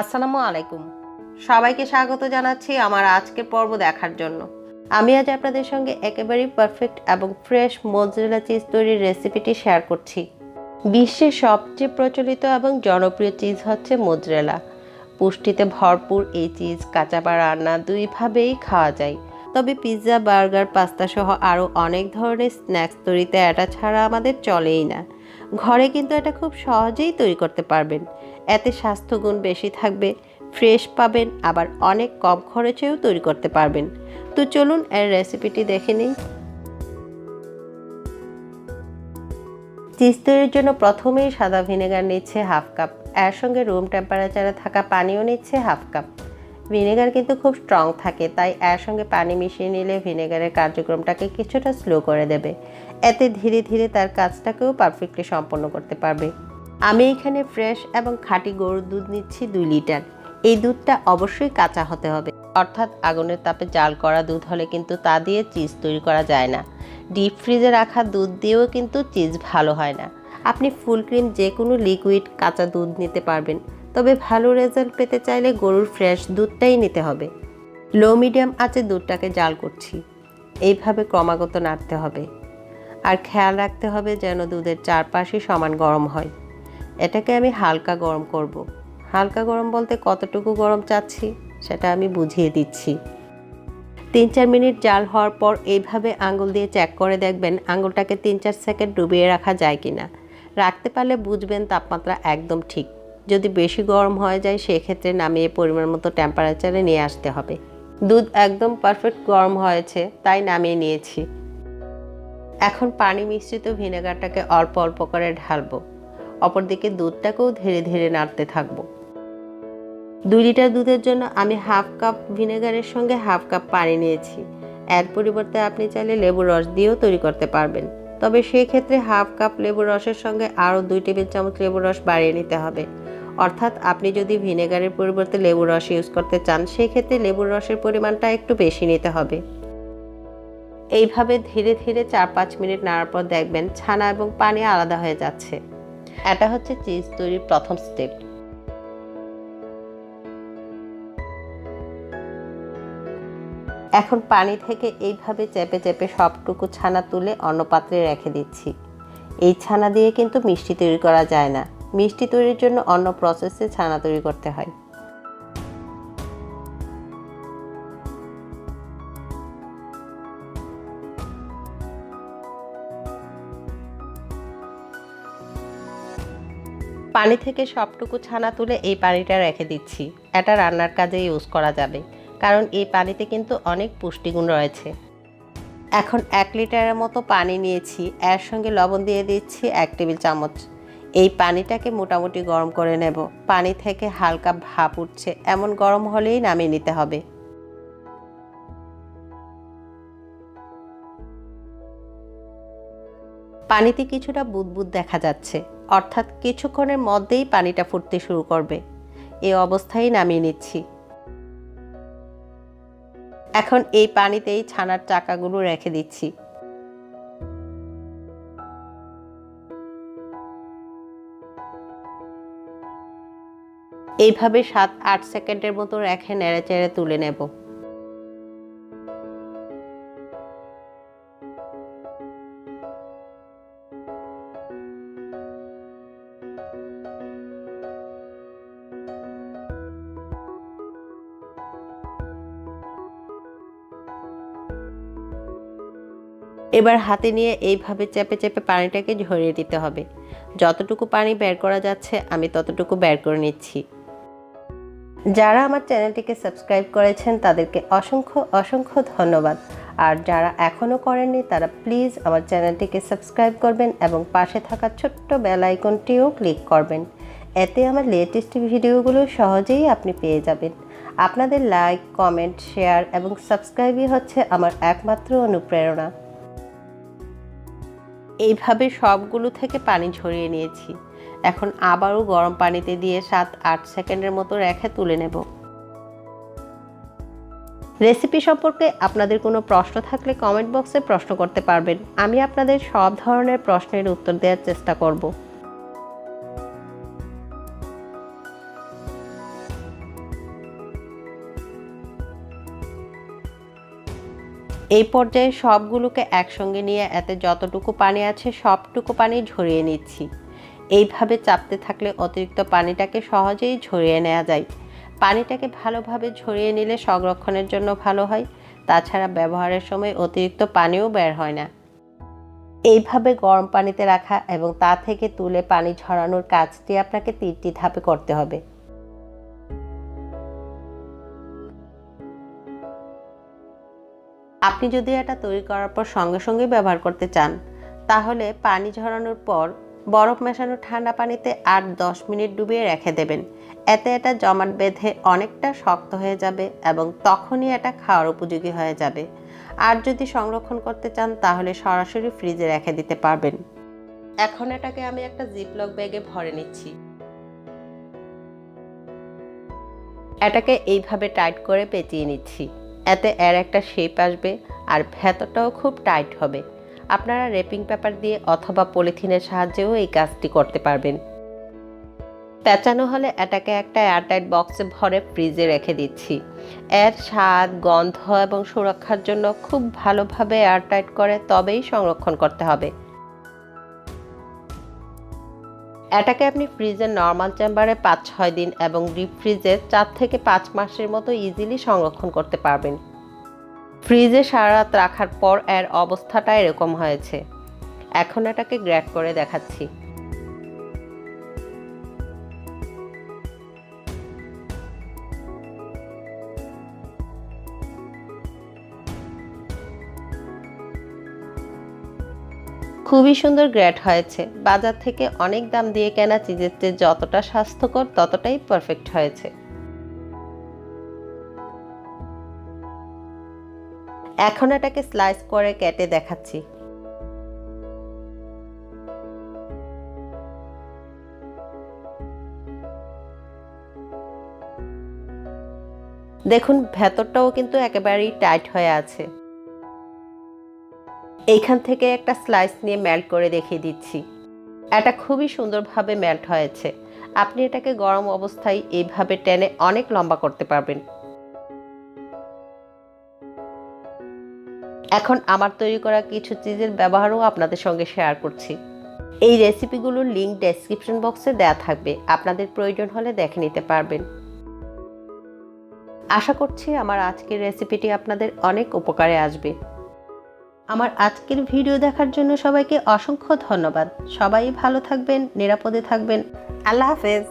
আসসালামু আলাইকুম। সবাইকে স্বাগত জানাচ্ছি আমার আজকের পর্ব দেখার জন্য। আমি আজ আপনাদের সঙ্গে একেবারেই পারফেক্ট এবং ফ্রেশ মোজারেলা চিজ তৈরির রেসিপিটি শেয়ার করছি। বিশ্বের সবচেয়ে প্রচলিত এবং জনপ্রিয় চিজ হচ্ছে মোজারেলা। পুষ্টিতে ভরপুর এই চিজ কাঁচা বা রান্না দুইভাবেই খাওয়া যায়। তবে পিৎজা, বার্গার, পাস্তা সহ আরও অনেক ধরনের স্ন্যাক্স তৈরিতে এটা ছাড়া আমাদের চলেই না। ঘরে কিন্তু এটা খুব সহজেই তৈরি করতে পারবেন। এতে স্বাস্থ্যগুণ বেশি থাকবে, ফ্রেশ পাবেন, আবার অনেক কম খরচেও তৈরি করতে পারবেন। তো চলুন এর রেসিপিটি দেখে নিই। চিজ তৈরির জন্য প্রথমেই সাদা ভিনেগার নিচ্ছে হাফ কাপ, এর সঙ্গে রুম টেম্পারেচারে থাকা পানিও নিচ্ছে হাফ কাপ। ভিনেগার কিন্তু খুব স্ট্রং থাকে, তাই এর সঙ্গে পানি মিশিয়ে নিলে ভিনেগারের কার্যক্রমটাকে কিছুটা স্লো করে দেবে। এতে ধীরে ধীরে তার কাজটাকেও পারফেক্টলি সম্পন্ন করতে পারবে। আমি এখানে ফ্রেশ এবং খাঁটি গরুর দুধ নিচ্ছি 2 লিটার। এই দুধটা অবশ্যই কাঁচা হতে হবে, অর্থাৎ আগুনের তাপে জাল করা দুধ হলে কিন্তু তা দিয়ে চিজ তৈরি করা যায় না। ডিপ ফ্রিজে রাখা দুধ দিয়েও কিন্তু চিজ ভালো হয় না। আপনি ফুল ক্রিম যে কোনো লিকুইড কাঁচা দুধ নিতে পারবেন, তবে ভালো রেজাল্ট পেতে চাইলে গরুর ফ্রেশ দুধটাই নিতে হবে। লো মিডিয়াম আঁচে দুধটাকে জাল করছি। এইভাবে ক্রমাগত নাড়তে হবে, আর খেয়াল রাখতে হবে যেন দুধের চারপাশে সমান গরম হয়। এটাকে আমি হালকা গরম করব। হালকা গরম বলতে কতটুকু গরম চাচ্ছি সেটা আমি বুঝিয়ে দিচ্ছি। 3-4 মিনিট জাল হওয়ার পর এইভাবে আঙুল দিয়ে চেক করে দেখবেন আঙুলটাকে 3-4 সেকেন্ড ডুবিয়ে রাখা যায় কিনা। রাখতে পারলে বুঝবেন তাপমাত্রা একদম ঠিক। যদি বেশি গরম হয়ে যায় সেক্ষেত্রে নামিয়ে পরিমাণ মতো টেম্পারেচারে নিয়ে আসতে হবে। দুধ একদম পারফেক্ট গরম হয়েছে, তাই নামিয়ে নিয়েছি। এখন পানি মিশ্রিত ভিনেগারটাকে অল্প অল্প করে ঢালবো। অপরদিকে দুধটাকেও ধীরে ধীরে নাড়তে থাকবো। 2 লিটার দুধের জন্য আমি হাফ কাপ ভিনেগারের সঙ্গে হাফ কাপ পানি নিয়েছি। এর পরিবর্তে আপনি চাইলে লেবুর রস দিয়েও তৈরি করতে পারবেন, তবে সেই ক্ষেত্রে হাফ কাপ লেবুর রসের সঙ্গে আরও 2 টেবিল চামচ লেবুর রস বাড়িয়ে নিতে হবে। অর্থাৎ আপনি যদি ভিনেগারের পরিবর্তে লেবুর রস ইউজ করতে চান সেই ক্ষেত্রে লেবুর রসের পরিমাণটা একটু বেশি নিতে হবে। এইভাবে ধীরে ধীরে 4-5 মিনিট নাড়ার পর দেখবেন ছানা এবং পানি আলাদা হয়ে যাচ্ছে। এটা হচ্ছে চিজ তৈরির প্রথম স্টেপ। এখন পানি থেকে এইভাবে চেপে চেপে সবটুকু ছানা তুলে অন্য পাত্রে রেখে দিচ্ছি। এই ছানা দিয়ে কিন্তু মিষ্টি তৈরি করা যায় না। মিষ্টি তৈরির জন্য অন্য প্রসেসে ছানা তৈরি করতে হয়। পানি থেকে সবটুকু ছানা তুলে এই পানিটা রেখে দিচ্ছি। এটা রান্নার কাজে ইউজ করা যাবে, কারণ এই পানিতে কিন্তু অনেক পুষ্টিগুণ রয়েছে। এখন 1 লিটারের মতো পানি নিয়েছি, এর সঙ্গে লবণ দিয়ে দিচ্ছি 1 টেবিল চামচ। এই পানিটাকে মোটামুটি গরম করে নেব। পানি থেকে হালকা ভাপ উঠছে, এমন গরম হলেই নামিয়ে নিতে হবে। পানিতে কিছুটা বুদবুদ দেখা যাচ্ছে, অর্থাৎ কিছুক্ষণের মধ্যেই পানিটা ফুটতে শুরু করবে। এই অবস্থায় নামিয়ে নিচ্ছি। এখন এই পানিতেই ছানার চাকাগুলো রেখে দিচ্ছি। এইভাবে 7-8 সেকেন্ডের মতো রেখে নেড়েচেড়ে তুলে নেব। এবার হাতে নিয়ে এইভাবে চেপে চেপে পানিটাকে ঝরিয়ে দিতে হবে। যতটুকু পানি বের করা যাচ্ছে আমি ততটুকু বের করে নিচ্ছি। যারা আমার চ্যানেলটিকে সাবস্ক্রাইব করেছেন তাদেরকে অসংখ্য অসংখ্য ধন্যবাদ। আর যারা এখনও করেননি তারা প্লিজ আমার চ্যানেলটিকে সাবস্ক্রাইব করবেন এবং পাশে থাকা ছোট্ট বেল আইকনটিও ক্লিক করবেন। এতে আমার লেটেস্ট ভিডিওগুলো সহজেই আপনি পেয়ে যাবেন। আপনাদের লাইক, কমেন্ট, শেয়ার এবং সাবস্ক্রাইবই হচ্ছে আমার একমাত্র অনুপ্রেরণা। এইভাবে সবগুলো থেকে পানি ঝরিয়ে নিয়েছি। এখন আবারও গরম পানিতে দিয়ে 7-8 সেকেন্ডের মতো রেখে তুলে নেব। রেসিপি সম্পর্কে আপনাদের কোনো প্রশ্ন থাকলে কমেন্ট বক্সে প্রশ্ন করতে পারবেন। আমি আপনাদের সব ধরনের প্রশ্নের উত্তর দেওয়ার চেষ্টা করব। এই পর্যায়ে সবগুলোকে একসঙ্গে নিয়ে এতে যতটুকু পানি আছে সবটুকু পানি ঝরিয়ে নিচ্ছি। এইভাবে চাপতে থাকলে অতিরিক্ত পানিটাকে সহজেই ঝরিয়ে নেওয়া যায়। পানিটাকে ভালোভাবে ঝরিয়ে নিলে সংরক্ষণের জন্য ভালো হয়, তাছাড়া ব্যবহারের সময় অতিরিক্ত পানিও বের হয় না। এইভাবে গরম পানিতে রাখা এবং তা থেকে তুলে পানি ঝরানোর কাজটি আপনাকে 3টি ধাপে করতে হবে। আপনি যদি এটা তৈরি করার পর সঙ্গে সঙ্গে ব্যবহার করতে চান, তাহলে পানি ঝরানোর পর বরফ মেশানো ঠান্ডা পানিতে 8-10 মিনিট ডুবিয়ে রেখে দেবেন। এতে এটা জমাট বেঁধে অনেকটা শক্ত হয়ে যাবে এবং তখনই এটা খাওয়ার উপযোগী হয়ে যাবে। আর যদি সংরক্ষণ করতে চান তাহলে সরাসরি ফ্রিজে রেখে দিতে পারবেন। এখন এটাকে আমি একটা জিপলক ব্যাগে ভরে নিচ্ছি। এটাকে এইভাবে টাইট করে পেঁচিয়ে নিচ্ছি। এতে এর একটা শেপ আসবে আর ভেতরটাও খুব টাইট হবে। আপনারা র্যাপিং পেপার দিয়ে অথবা পলিথিনের সাহায্যেও এই কাজটি করতে পারবেন। পেঁচানো হলে এটাকে একটা এয়ারটাইট বক্সে ভরে ফ্রিজে রেখে দিচ্ছি। এর স্বাদ, গন্ধ এবং সুরক্ষার জন্য খুব ভালোভাবে এয়ারটাইট করে তবেই সংরক্ষণ করতে হবে। এটাকে আপনি ফ্রিজের নর্মাল চেম্বারে 5-6 দিন এবং ডিপ ফ্রিজে 4 থেকে 5 মাসের মতো ইজিলি সংরক্ষণ করতে পারবেন। ফ্রিজে সারা রাত রাখার পর এর অবস্থাটা এরকম হয়েছে। এখন এটাকে গ্রেট করে দেখাচ্ছি। খুবই সুন্দর গ্রেট হয়েছে। বাজার থেকে অনেক দাম দিয়ে কেনা চিজের চেয়ে যতটা স্বাস্থ্যকর ততটাই পারফেক্ট হয়েছে। এখন এটাকে স্লাইস করে কেটে দেখাচ্ছি। দেখুন ভেতরটাও কিন্তু একেবারেই টাইট হয়ে আছে। এইখান থেকে একটা স্লাইস নিয়ে মেল্ট করে দেখিয়ে দিচ্ছি। এটা খুবই সুন্দরভাবে মেল্ট হয়েছে। আপনি এটাকে গরম অবস্থায় এইভাবে টেনে অনেক লম্বা করতে পারবেন। এখন আমার তৈরি করা কিছু চিজের ব্যবহারও আপনাদের সঙ্গে শেয়ার করছি। এই রেসিপিগুলোর লিঙ্ক ডেসক্রিপশন বক্সে দেওয়া থাকবে, আপনাদের প্রয়োজন হলে দেখে নিতে পারবেন। আশা করছি আমার আজকের রেসিপিটি আপনাদের অনেক উপকারে আসবে। আমার আজকের ভিডিও দেখার জন্য সবাইকে অসংখ্য ধন্যবাদ। সবাই ভালো থাকবেন, নিরাপদে থাকবেন। আল্লাহ হাফেজ।